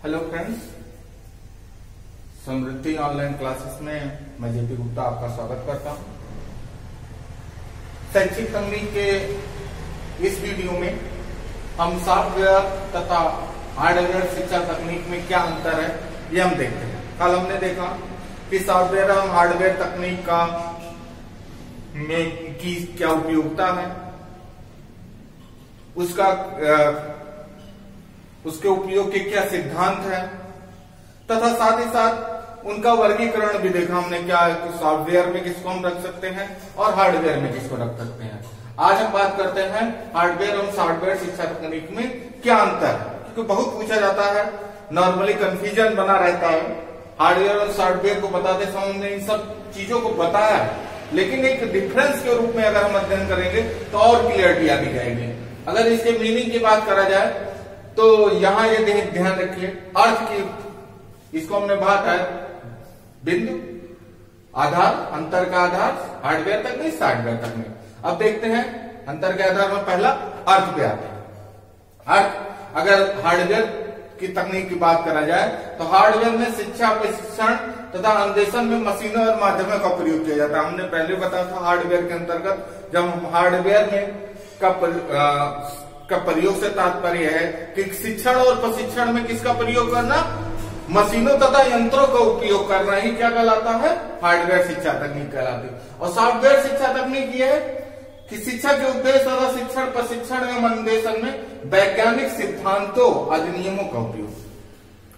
Hello friends, समृद्धि online classes में मैं JP Gupta आपका स्वागत करता हूं। शैक्षिक तकनीक के इस वीडियो में हम सॉफ्टवेयर तथा हार्डवेयर शिक्षा तकनीक में क्या अंतर है ये हम देखते हैं। कल हमने देखा कि सॉफ्टवेयर और हार्डवेयर तकनीक का में की क्या उपयोगिता है, उसके उपयोग के क्या सिद्धांत है, तथा साथ ही साथ उनका वर्गीकरण भी देखा हमने। क्या है कि सॉफ्टवेयर में किसको हम रख सकते हैं और हार्डवेयर में किसको रख सकते हैं। आज हम बात करते हैं हार्डवेयर और सॉफ्टवेयर शिक्षा तकनीक में क्या अंतर है, क्योंकि बहुत पूछा जाता है, नॉर्मली कंफ्यूजन बना रहता है। हार्डवेयर और सॉफ्टवेयर को बताते समय हमने इन सब चीजों को बताया, लेकिन एक डिफरेंस के रूप में अगर हम अध्ययन करेंगे तो और क्लियरिटी आ जाएगी। अगर इसके मीनिंग की बात करा जाए तो यहां ये ध्यान रखिए, अर्थ की इसको हमने बात है बिंदु आधार, अंतर का आधार हार्डवेयर तकनीक सॉफ्टवेयर तकनीक। अब देखते हैं अंतर के आधार में पहला अर्थ पे आते हैं। अर्थ, अगर हार्डवेयर की तकनीक की बात करा जाए तो हार्डवेयर में शिक्षा, प्रशिक्षण तथा अन्वेषण में मशीनों और माध्यमों का प्रयोग किया जाता है। हमने पहले बताया था हार्डवेयर के अंतर्गत जब हम हार्डवेयर में का प्रयोग से तात्पर्य है कि शिक्षण और प्रशिक्षण में किसका प्रयोग करना, मशीनों तथा यंत्रों का उपयोग करना ही क्या कहलाता है, हार्डवेयर शिक्षा तकनीक कहलाती है। और सॉफ्टवेयर शिक्षा तकनीक ये है कि शिक्षा के उद्देश्य तथा शिक्षण, प्रशिक्षण एवं अन्वेषण में वैज्ञानिक सिद्धांतों, अधिनियमों का उपयोग।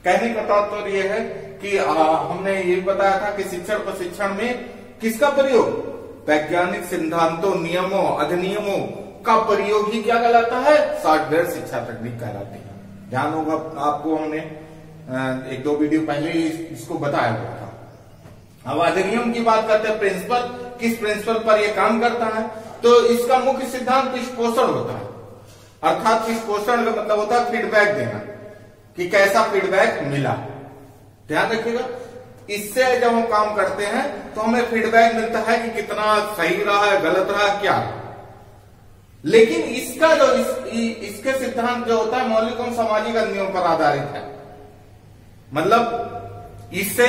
कहने का तात्पर्य यह है कि हमने ये बताया था कि शिक्षण प्रशिक्षण में किसका प्रयोग, वैज्ञानिक सिद्धांतों, नियमों, अधिनियमों का प्रयोग ही क्या कहलाता है, सॉफ्टवेयर शिक्षा तकनीक कहलाती है। ध्यान होगा आपको, हमने एक दो वीडियो पहले ही इसको बताया हुआ था। अब अधिनियम की बात करते हैं, प्रिंसिपल, किस प्रिंसिपल पर यह काम करता है, तो इसका मुख्य सिद्धांत पृष्ठपोषण होता है। अर्थात पृष्ठपोषण का मतलब होता है फीडबैक देना, कि कैसा फीडबैक मिला। ध्यान रखिएगा, इससे जब हम काम करते हैं तो हमें फीडबैक मिलता है कि कितना सही रहा है, गलत रहा, क्या। लेकिन इसका जो इसके सिद्धांत जो होता है मौलिक एवं सामाजिक अधिनियम पर आधारित है। मतलब इससे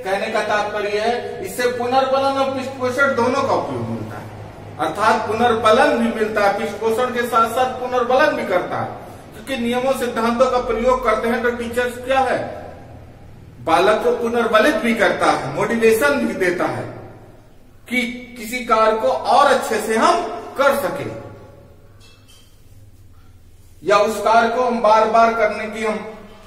कहने का तात्पर्य है, इससे पुनर्बलन और पृष्ठपोषण दोनों का उपयोग मिलता है। अर्थात पुनर्बलन भी मिलता है, पृष्ठपोषण के साथ साथ पुनर्बलन भी करता है। क्योंकि नियमों सिद्धांतों का प्रयोग करते हैं तो टीचर्स क्या है, बालक को पुनर्बलित भी करता है, मोटिवेशन भी देता है कि किसी कार्य को और अच्छे से हम कर सके, या उस कार्य को हम बार बार करने की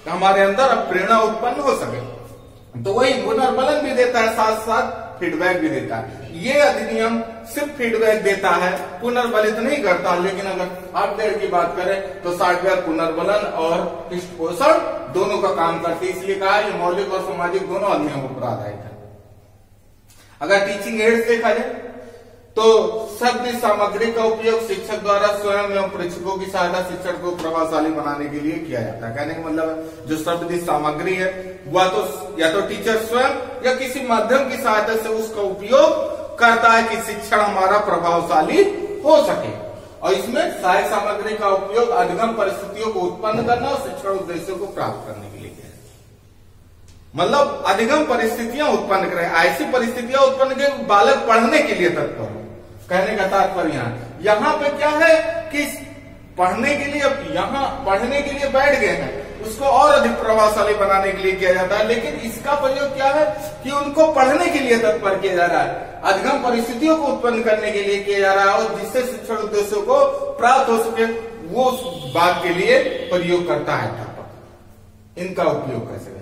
हमारे अंदर प्रेरणा उत्पन्न हो सके। तो वही पुनर्बलन भी देता है, साथ साथ फीडबैक भी देता है। ये अधिनियम सिर्फ फीडबैक देता है, पुनर्बलित नहीं करता। लेकिन अगर हार्डवेयर की बात करें तो सॉफ्टवेयर पुनर्बलन और पृष्ठपोषण दोनों का काम करती है। इसलिए कहा ये मौलिक और सामाजिक दोनों अधिनियमों पर आधारित है। अगर टीचिंग एड्स देखा जाए तो शब्द सामग्री का उपयोग शिक्षक द्वारा स्वयं एवं परीक्षकों की सहायता शिक्षण को प्रभावशाली बनाने के लिए किया जाता है। कहने का मतलब जो शब्द सामग्री है वह तो या तो टीचर स्वयं या किसी माध्यम की सहायता से उसका उपयोग करता है कि शिक्षण हमारा प्रभावशाली हो सके। और इसमें सहायक सामग्री का उपयोग अधिगम परिस्थितियों को उत्पन्न करना और शिक्षण उद्देश्यों को प्राप्त करने के लिए किया जाता है। मतलब अधिगम परिस्थितियां उत्पन्न करें, ऐसी परिस्थितियां उत्पन्न करें बालक पढ़ने के लिए तत्पर हो। कहने का तात्पर्य यहाँ पे क्या है कि पढ़ने के लिए, यहाँ पढ़ने के लिए बैठ गए हैं, उसको और अधिक प्रभावशाली बनाने के लिए किया जाता है। लेकिन इसका प्रयोग क्या है कि उनको पढ़ने के लिए तत्पर किया जा रहा है, अधिगम परिस्थितियों को उत्पन्न करने के लिए किया जा रहा है, और जिससे शिक्षण उद्देश्यों को प्राप्त हो सके वो उस बात के लिए प्रयोग करता है अध्यापक। इनका उपयोग कैसे।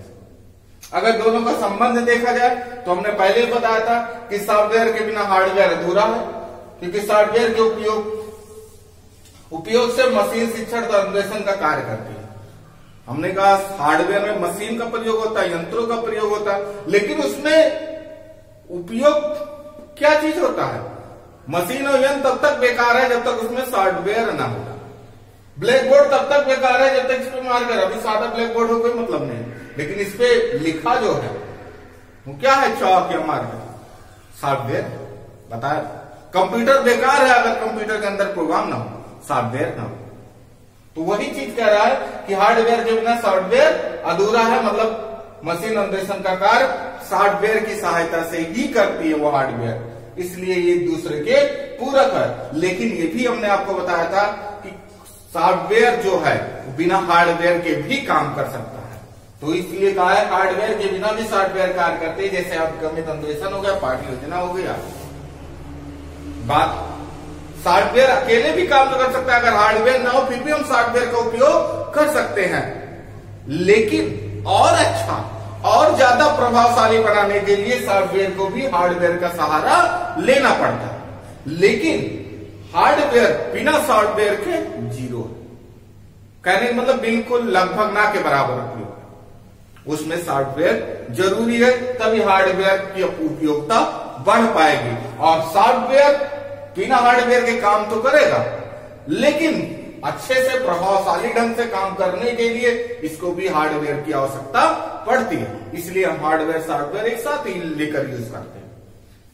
अगर दोनों का संबंध देखा जाए तो हमने पहले ही बताया था कि सॉफ्टवेयर के बिना हार्डवेयर अधूरा है, क्योंकि सॉफ्टवेयर के उपयोग से मशीन शिक्षण और अन्वेषण का कार्य करती है। हमने कहा हार्डवेयर में मशीन का प्रयोग होता है, यंत्रों का प्रयोग होता है, लेकिन उसमें उपयोग क्या चीज होता है, मशीन और यंत्र तब तक बेकार है जब तक उसमें सॉफ्टवेयर ना होगा। ब्लैक बोर्ड तब तक बेकार है जब तक इस पे मार्कर, अभी सादा ब्लैक बोर्ड हो कोई मतलब नहीं, लेकिन इस पे लिखा जो है वो क्या है, चौक या मार्कर, सॉफ्टवेयर। बताया कंप्यूटर बेकार है अगर कंप्यूटर के अंदर प्रोग्राम ना हो, सॉफ्टवेयर ना हो। तो वही चीज कह रहा है कि हार्डवेयर के बिना सॉफ्टवेयर अधूरा है, मतलब मशीन अनुदेशन का कार्य सॉफ्टवेयर की सहायता से ही करती है वो हार्डवेयर, इसलिए ये एक दूसरे के पूरक है। लेकिन ये भी हमने आपको बताया था कि सॉफ्टवेयर जो है बिना हार्डवेयर के भी काम कर सकता है, तो इसलिए कहा है हार्डवेयर के बिना भी सॉफ्टवेयर कार्य करते हैं। जैसे आप गणित अनुदेशन हो गया, पाठ योजना हो गया, बात सॉफ्टवेयर अकेले भी काम तो कर सकता है, अगर हार्डवेयर ना हो फिर भी हम सॉफ्टवेयर का उपयोग कर सकते हैं। लेकिन और अच्छा और ज्यादा प्रभावशाली बनाने के लिए सॉफ्टवेयर को भी हार्डवेयर का सहारा लेना पड़ता है। लेकिन हार्डवेयर बिना सॉफ्टवेयर के जीरो है, कहने का मतलब बिल्कुल लगभग ना के बराबर उपयोग। उसमें सॉफ्टवेयर जरूरी है, तभी हार्डवेयर की उपयोगिता बढ़ पाएगी। और सॉफ्टवेयर बिना हार्डवेयर के काम तो करेगा, लेकिन अच्छे से प्रभावशाली ढंग से काम करने के लिए इसको भी हार्डवेयर की आवश्यकता पड़ती है। इसलिए हम हार्डवेयर सॉफ्टवेयर एक साथ ही लेकर यूज करते हैं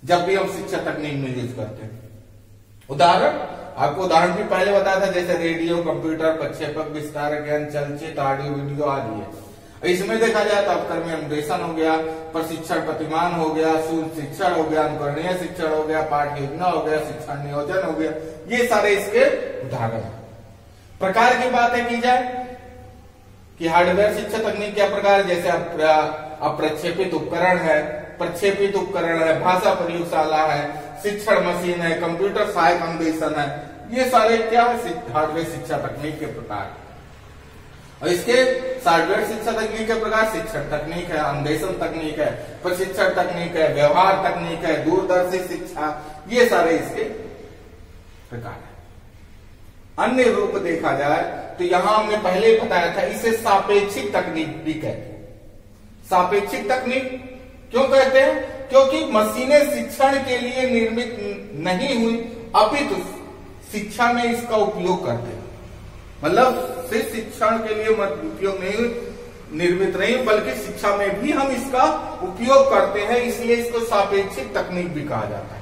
जब भी हम शिक्षा तकनीक में यूज करते हैं। उदाहरण, आपको उदाहरण भी पहले बताया था, जैसे रेडियो, कंप्यूटर, प्रक्षेपक, विस्तारक यंत्र, चलचित्र, ऑडियो, वीडियो आदि है। इसमें देखा जाए तो अवकर्मी अनुदेशन हो गया, प्रशिक्षण प्रतिमान हो गया, सूक्ष्म शिक्षण हो गया, अनुकरणीय शिक्षण हो गया, पाठ योजना हो गया, शिक्षण नियोजन हो गया, ये सारे इसके उदाहरण हैं। प्रकार की बातें की जाए कि हार्डवेयर शिक्षा तकनीक क्या प्रकार, जैसे अप्रक्षेपित उपकरण है, प्रक्षेपित उपकरण है, भाषा प्रयोगशाला है, शिक्षण मशीन है, कंप्यूटर सहायक अनुदेशन है, ये सारे क्या है हार्डवेयर शिक्षा तकनीक के प्रकार। और इसके सॉफ्टवेयर शिक्षा तकनीक के प्रकार शिक्षण तकनीक है, अनुदेशन तकनीक है, प्रशिक्षण तकनीक है, व्यवहार तकनीक है, दूरदर्शी शिक्षा, ये सारे इसके प्रकार है। अन्य रूप देखा जाए तो यहां हमने पहले ही बताया था, इसे सापेक्षिक तकनीक भी कहते हैं। सापेक्षिक तकनीक क्यों कहते हैं? क्योंकि मशीनें शिक्षण के लिए निर्मित नहीं हुई, अपितु शिक्षा में इसका उपयोग करते हैं। मतलब सिर्फ शिक्षण के लिए उपयोग नहीं निर्मित नहीं, बल्कि शिक्षा में भी हम इसका उपयोग करते हैं, इसलिए इसको सापेक्षिक तकनीक भी कहा जाता है।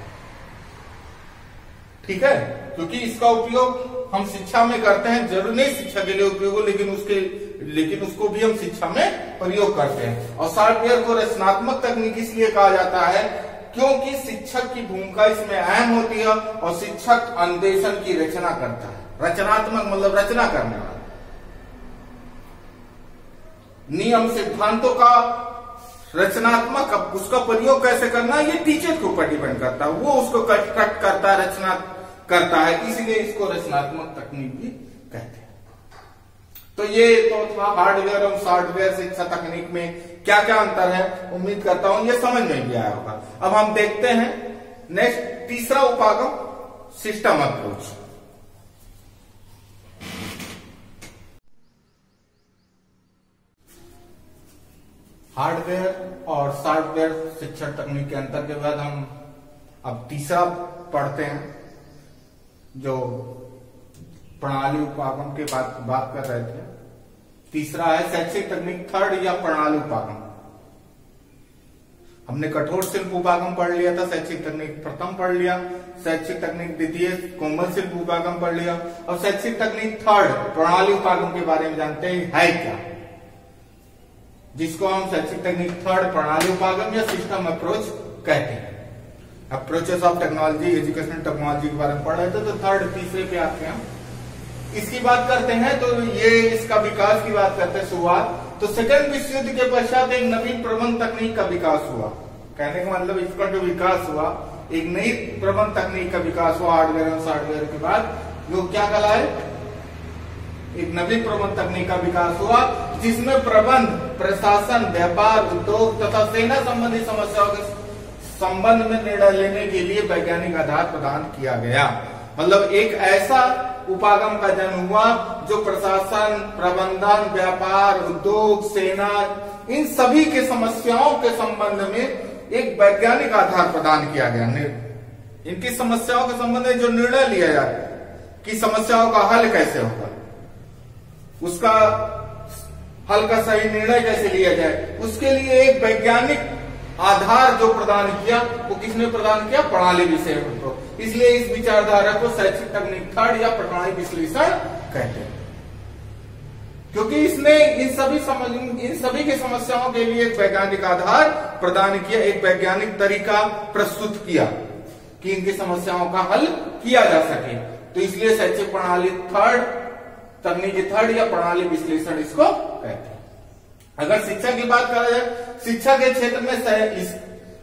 ठीक है, क्योंकि इसका उपयोग हम शिक्षा में करते हैं, जरूर नहीं शिक्षा के लिए उपयोग हो, लेकिन उसको भी हम शिक्षा में प्रयोग करते हैं। और सॉफ्टवेयर को रचनात्मक तकनीक इसलिए कहा जाता है क्योंकि शिक्षक की भूमिका इसमें अहम होती है और शिक्षक अनुदेशन की रचना करता है। रचनात्मक मतलब रचना करने वाला, नियम सिद्धांतों का रचनात्मक उसका प्रयोग कैसे करना है, ये टीचर के ऊपर डिपेंड करता है, वो उसको कट करता है, रचना करता है, इसलिए इसको रचनात्मक तकनीक भी कहते हैं। तो ये तो था हार्डवेयर और सॉफ्टवेयर शिक्षा तकनीक में क्या क्या अंतर है। उम्मीद करता हूं ये समझ में भी आया होगा। अब हम देखते हैं नेक्स्ट तीसरा उपागम, सिस्टम अप्रोच। हार्डवेयर और सॉफ्टवेयर शिक्षण तकनीक के अंतर के बाद हम अब तीसरा पढ़ते हैं, जो प्रणाली उपागम के बात कर रहे थे। तीसरा है शैक्षिक तकनीक थर्ड या प्रणाली उपागम। हमने कठोर शिल्प उपागम पढ़ लिया था, शैक्षिक तकनीक प्रथम पढ़ लिया, शैक्षिक तकनीक द्वितीय कोमल शिल्प उपागम पढ़ लिया, और शैक्षिक तकनीक थर्ड प्रणाली उपागम के बारे में जानते हैं है क्या, जिसको हम शैक्षिक तकनीक थर्ड प्रणाली उपागम या सिस्टम अप्रोच कहते हैं। Approaches of technology, educational technology के बारे में पढ़ रहे थे, तो थर्ड तीसरे पे आते हैं। इसकी बात करते हैं तो ये इसका विकास की बात करते हैं शुरुआत। तो सेकेंड विश्व युद्ध के पश्चात एक नवीन प्रबंध तकनीक का विकास हुआ। कहने का मतलब इसका जो विकास हुआ, एक नई प्रबंध तकनीक का विकास हुआ हार्डवेयर और सॉफ्टवेयर के बाद, जो क्या कहलाए, एक नवीन प्रबंध तकनीक का विकास हुआ, जिसमें प्रबंध, प्रशासन, व्यापार, उद्योग तथा सेना संबंधी समस्याओं के संबंध में निर्णय लेने के लिए वैज्ञानिक आधार प्रदान किया गया। मतलब एक ऐसा उपागम का जन्म हुआ जो प्रशासन, प्रबंधन, व्यापार, उद्योग, सेना, इन सभी के समस्याओं के संबंध में एक वैज्ञानिक आधार प्रदान किया गया। इनकी समस्याओं के संबंध में जो निर्णय लिया जाए कि समस्याओं का हल कैसे होगा, उसका हल का सही निर्णय कैसे लिया जाए, उसके लिए एक वैज्ञानिक आधार जो प्रदान किया, वो किसने प्रदान किया, प्रणाली विश्लेषण को। इसलिए इस विचारधारा को शैक्षिक तकनीक थर्ड या प्रणाली विश्लेषण कहते हैं। क्योंकि इसने इन सभी की समस्याओं के लिए एक वैज्ञानिक आधार प्रदान किया, एक वैज्ञानिक तरीका प्रस्तुत किया कि इनकी समस्याओं का हल किया जा सके। तो इसलिए शैक्षिक प्रणाली थर्ड, तकनीकी थर्ड या प्रणाली विश्लेषण इसको कहते हैं। अगर शिक्षा की बात करा जाए, शिक्षा के क्षेत्र में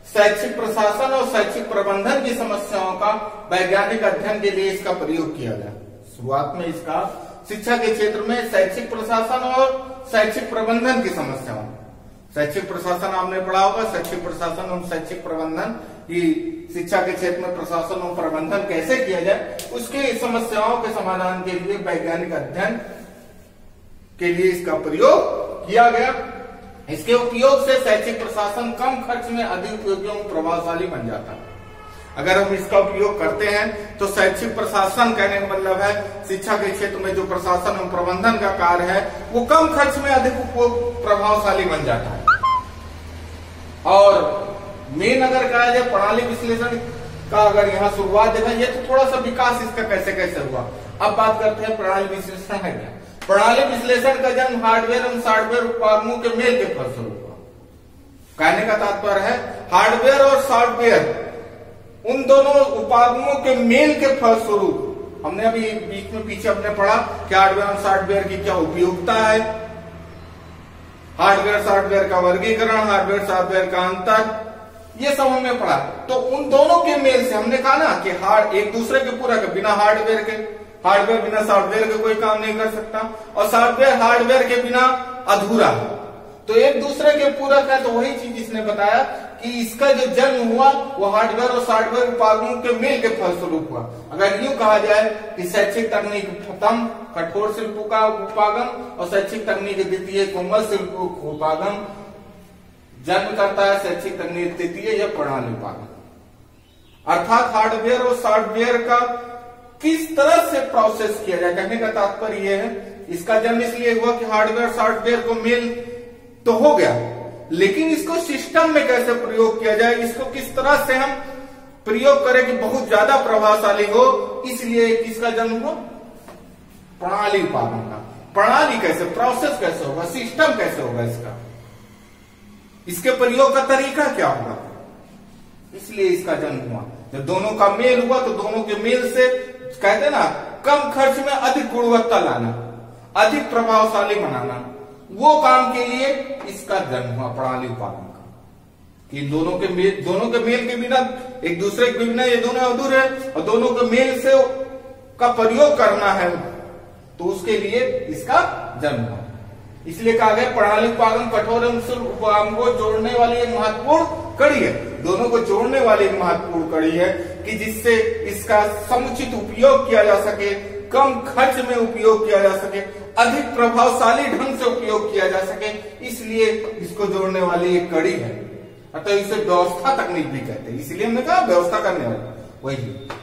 शैक्षिक प्रशासन और शैक्षिक प्रबंधन की समस्याओं का वैज्ञानिक अध्ययन के लिए इसका प्रयोग किया गया। शुरुआत में इसका शिक्षा के क्षेत्र में शैक्षिक प्रशासन और शैक्षिक प्रबंधन की समस्याओं, शैक्षिक प्रशासन आपने पढ़ा होगा, शैक्षिक प्रशासन और शैक्षिक प्रबंधन की शिक्षा के क्षेत्र में प्रशासन और प्रबंधन कैसे किया जाए, उसके समस्याओं के समाधान के लिए वैज्ञानिक अध्ययन के लिए इसका प्रयोग किया गया। इसके उपयोग से शैक्षिक प्रशासन कम खर्च में अधिक उपयोगी और प्रभावशाली बन जाता है। अगर हम इसका उपयोग करते हैं तो शैक्षिक प्रशासन कहने का मतलब है शिक्षा के क्षेत्र में जो प्रशासन और प्रबंधन का कार्य है वो कम खर्च में अधिक प्रभावशाली बन जाता है। और मेन अगर कहा जाए प्रणाली विश्लेषण का, अगर यहाँ शुरुआत देखा, ये तो थोड़ा सा विकास इसका कैसे कैसे हुआ। अब बात करते हैं प्रणाली विश्लेषण है क्या। प्रणाली विश्लेषण का जन्म हार्डवेयर एवं सॉफ्टवेयर उपकरणों के मेल के फलस्वरूप हुआ। कहने का तात्पर्य है हार्डवेयर और सॉफ्टवेयर उन दोनों उपकरणों के मेल के फलस्वरूप, हमने अभी बीच में पीछे अपने पढ़ा कि हार्डवेयर और सॉफ्टवेयर की क्या उपयोगिता है, हार्डवेयर सॉफ्टवेयर का वर्गीकरण, हार्डवेयर सॉफ्टवेयर का अंतर, ये सब हमने पढ़ा। तो उन दोनों के मेल से हमने कहा ना कि एक दूसरे के पूरक है, बिना हार्डवेयर बिना सॉफ्टवेयर के कोई काम नहीं कर सकता, और सॉफ्टवेयर हार्डवेयर के बिना अधूरा है। तो एक दूसरे के पूरक है। तो वही चीज इसने बताया कि इसका जो जन्म हुआ वो हार्डवेयर और सॉफ्टवेयर उपकरणों के मेल के फलस्वरूप हुआ। अगर यूं कहा जाए कि शैक्षिक तकनीक प्रथम कठोर शिल्पों का उपागम और शैक्षिक तकनीक द्वितीय कोमल शिल्प उपागम जन्म करता है, शैक्षिक तकनीक द्वितीय या प्रणाली उपागम। अर्थात हार्डवेयर और सॉफ्टवेयर का किस तरह से प्रोसेस किया जाए, कहने का तात्पर्य यह है इसका जन्म इसलिए हुआ कि हार्डवेयर सॉफ्टवेयर को मेल तो हो गया, लेकिन इसको सिस्टम में कैसे प्रयोग किया जाए, इसको किस तरह से हम प्रयोग करें कि बहुत ज्यादा प्रभावशाली हो, इसलिए किसका जन्म हुआ, प्रणाली उपागम का। प्रणाली कैसे, प्रोसेस कैसे होगा, सिस्टम कैसे होगा इसका, इसके प्रयोग का तरीका क्या होगा, इसलिए इसका जन्म हुआ। जब दोनों का मेल हुआ तो दोनों के मेल से कहते ना कम खर्च में अधिक गुणवत्ता लाना, अधिक प्रभावशाली बनाना, वो काम के लिए इसका जन्म हुआ प्रणाली उपागम का। कि दोनों के मेल के बिना, एक दूसरे के बिना ये दोनों अधूरे हैं, और दोनों के मेल से का प्रयोग करना है तो उसके लिए इसका जन्म हुआ। इसलिए कहा गया प्रणाली उपागम कठोर एवं शिल्प उपागम को जोड़ने वाली एक महत्वपूर्ण कड़ी है, दोनों को जोड़ने वाली एक महत्वपूर्ण कड़ी है कि जिससे इसका समुचित उपयोग किया जा सके, कम खर्च में उपयोग किया जा सके, अधिक प्रभावशाली ढंग से उपयोग किया जा सके, इसलिए इसको जोड़ने वाली एक कड़ी है। अतः इसे व्यवस्था तकनीक भी कहते हैं। इसलिए हमने कहा व्यवस्था करने वाली, वही,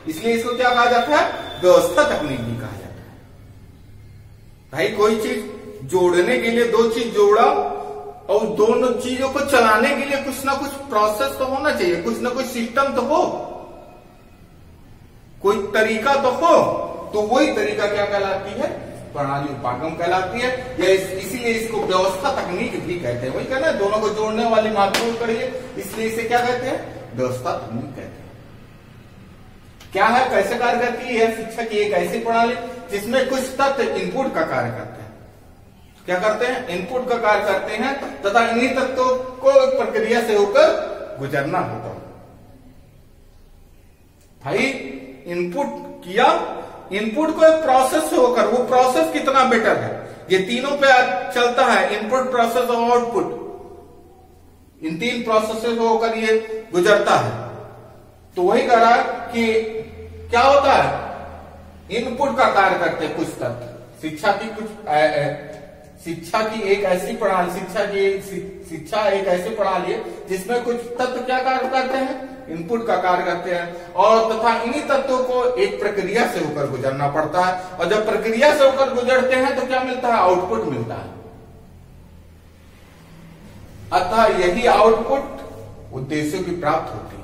इसलिए इसको क्या कहा जाता है, व्यवस्था तकनीक भी कहा जाता है। भाई कोई चीज जोड़ने के लिए दो चीज जोड़ा और दोनों चीजों को चलाने के लिए कुछ ना कुछ प्रोसेस तो होना चाहिए, कुछ ना कुछ सिस्टम तो हो, कोई तरीका तो हो, तो वही तरीका क्या कहलाती है, प्रणाली उपागम कहलाती है, या इसीलिए इसको व्यवस्था तकनीक भी कहते हैं। वही कहना है दोनों को जोड़ने वाली महत्वपूर्ण कड़ी है, इसलिए इसे क्या कहते हैं, व्यवस्था तकनीक कहते हैं। क्या है, कैसे कार्य करती है शिक्षा की एक ऐसी प्रणाली जिसमें कुछ तत्व इनपुट का कार्य करते हैं। क्या करते हैं, इनपुट का कार्य करते हैं तथा इन्हीं तत्वों को एक प्रक्रिया से होकर गुजरना होता है। भाई इनपुट किया, इनपुट को एक प्रोसेस से होकर, वो प्रोसेस कितना बेटर है, ये तीनों पे चलता है, इनपुट प्रोसेस और आउटपुट, इन तीन प्रोसेस से होकर ये गुजरता है। तो वही कह रहा है कि क्या होता है, इनपुट का कार्य करते हैं कुछ तत्व। शिक्षा की एक ऐसी प्रणाली, शिक्षा एक ऐसी प्रणाली है जिसमें कुछ तत्व क्या कार्य करते हैं, इनपुट का कार्य करते हैं, और तथा इन्हीं तत्वों को एक प्रक्रिया से होकर गुजरना पड़ता है, और जब प्रक्रिया से होकर गुजरते हैं तो क्या मिलता है, आउटपुट मिलता है। अतः यही आउटपुट उद्देश्यों की प्राप्त होती है।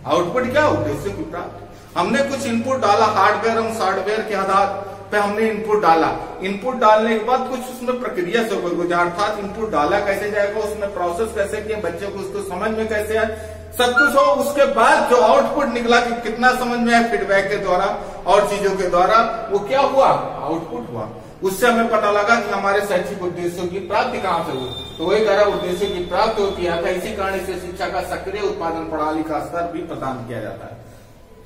आउटपुट क्या, उद्देश्यों की प्राप्ति। हमने कुछ इनपुट डाला हार्डवेयर एवं सॉफ्टवेयर के आधार पे हमने इनपुट डाला, इनपुट डालने के बाद कुछ उसमें प्रक्रिया से होगा, अर्थात इनपुट डाला कैसे जाएगा, उसमें प्रोसेस कैसे किया, बच्चे को उसको समझ में कैसे आए, सब कुछ हो। उसके बाद जो आउटपुट निकला कि कितना समझ में आया फीडबैक के द्वारा और चीजों के द्वारा, वो क्या हुआ, आउटपुट हुआ। उससे हमें पता लगा कि हमारे शैक्षिक उद्देश्यों की प्राप्ति कहां से हुई। तो वही कह रहा उद्देश्यों की प्राप्ति होती है। इसी कारण से शिक्षा का सक्रिय उत्पादन प्रणाली का स्तर भी प्रदान किया जाता है।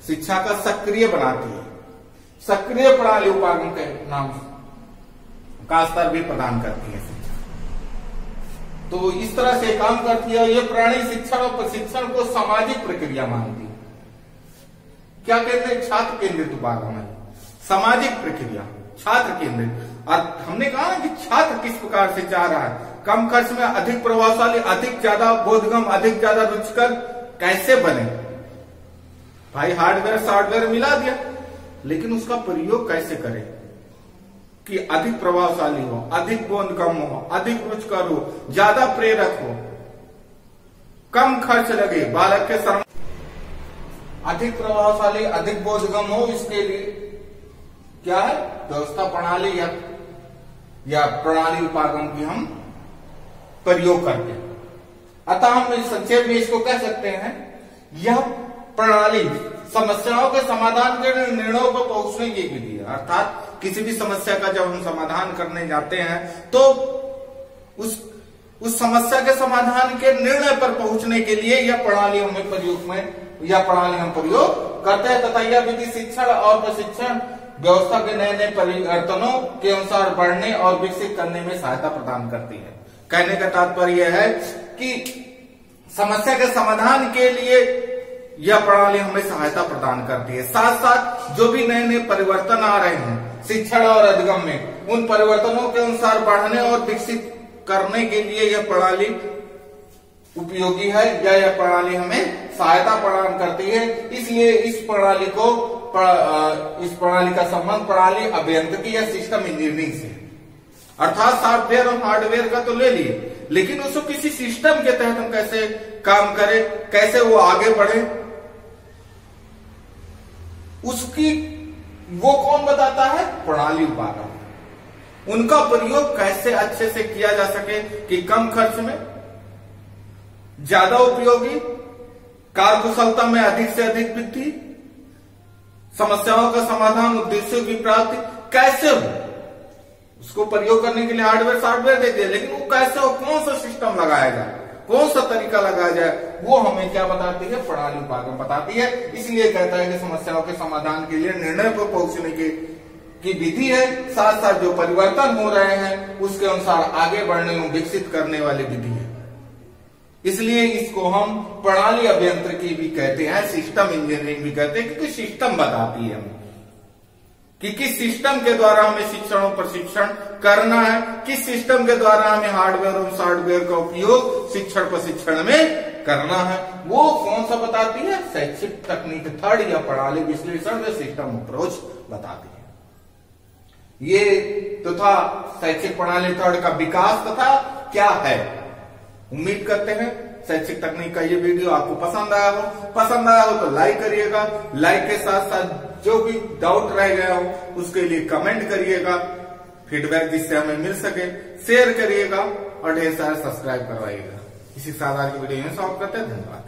शिक्षा का सक्रिय बनाती है, सक्रिय प्रणाली उपागम के नाम का स्तर भी प्रदान करती है शिक्षा। तो इस तरह से काम करती है। ये प्रणाली शिक्षण और प्रशिक्षण को सामाजिक प्रक्रिया मानती है। क्या कहते हैं, छात्र केंद्रित उपागम है, सामाजिक प्रक्रिया, छात्र केंद्रित। और हमने कहा ना कि छात्र किस प्रकार से चाह रहा है, कम खर्च में अधिक प्रभावशाली, अधिक ज्यादा बोधगम, अधिक ज्यादा रुचिकर कैसे बने। भाई हार्डवेयर सॉफ्टवेयर मिला दिया, लेकिन उसका प्रयोग कैसे करें कि अधिक प्रभावशाली हो, अधिक बोधगम हो, अधिक रुचिकर हो, ज्यादा प्रेरक हो, कम खर्च लगे, बालक के सर अधिक प्रभावशाली, अधिक बोधगम हो। इसके लिए क्या है, व्यवस्था प्रणाली या प्रणाली उपागम की हम प्रयोग करते हैं। अतः हम संक्षेप में इसको कह सकते हैं, यह प्रणाली समस्याओं के समाधान के निर्णयों पर पहुंचने की विधि है। अर्थात किसी भी समस्या का जब हम समाधान करने जाते हैं तो उस समस्या के समाधान के निर्णय पर पहुंचने के लिए यह प्रणाली हमें प्रयोग में, यह प्रणाली हम प्रयोग करते हैं। तथा यह विधि शिक्षण और प्रशिक्षण व्यवस्था के नए नए परिवर्तनों के अनुसार बढ़ने और विकसित करने में सहायता प्रदान करती है। कहने का तात्पर्य यह है कि समस्या के समाधान के लिए यह प्रणाली हमें सहायता प्रदान करती है। साथ साथ जो भी नए नए परिवर्तन आ रहे हैं शिक्षण और अधिगम में, उन परिवर्तनों के अनुसार बढ़ने और विकसित करने के लिए यह प्रणाली उपयोगी है, या यह प्रणाली हमें सहायता प्रदान करती है। इसलिए इस प्रणाली का संबंध प्रणाली अभियांत्रिकी या सिस्टम इंजीनियरिंग से, अर्थात सॉफ्टवेयर और हार्डवेयर का तो ले लिए, लेकिन उसको किसी सिस्टम के तहत हम कैसे काम करें, कैसे वो आगे बढ़े, उसकी वो कौन बताता है, प्रणाली उपागम। उनका प्रयोग कैसे अच्छे से किया जा सके कि कम खर्च में ज्यादा उपयोगी, कार्यकुशलता में अधिक से अधिक वृद्धि, समस्याओं का समाधान, उद्देश्यों की प्राप्ति कैसे हो। उसको प्रयोग करने के लिए हार्डवेयर सॉफ्टवेयर दे दिया, लेकिन वो कैसे हो, कौन सा सिस्टम लगाया जाए, कौन सा तरीका लगाया जाए, वो हमें क्या बताती है, प्रणाली उपागम बताती है। इसलिए कहता है कि समस्याओं के समाधान के लिए निर्णय पर पहुंचने की विधि है, साथ साथ जो परिवर्तन हो रहे हैं उसके अनुसार आगे बढ़ने और विकसित करने वाली विधि है। इसलिए इसको हम प्रणाली अभियांत्रिकी भी कहते हैं, सिस्टम इंजीनियरिंग भी कहते हैं, क्योंकि सिस्टम बताती है हमें कि किस सिस्टम के द्वारा हमें शिक्षण और प्रशिक्षण करना है, किस सिस्टम के द्वारा हमें हार्डवेयर और सॉफ्टवेयर का उपयोग शिक्षण प्रशिक्षण में करना है। वो कौन सा बताती है, शैक्षिक तकनीक थर्ड या प्रणाली विश्लेषण या सिस्टम अप्रोच बताती है। ये तो था शैक्षिक प्रणाली थर्ड का विकास तथा क्या है। उम्मीद करते हैं शैक्षिक तकनीक का ये वीडियो आपको पसंद आया हो तो लाइक करिएगा। लाइक के साथ साथ जो भी डाउट रह गया हो उसके लिए कमेंट करिएगा, फीडबैक जिससे हमें मिल सके, शेयर करिएगा और ढेर सारा सब्सक्राइब करवाइएगा। इसी के साथ आज की वीडियो में समाप्त करते हैं। धन्यवाद।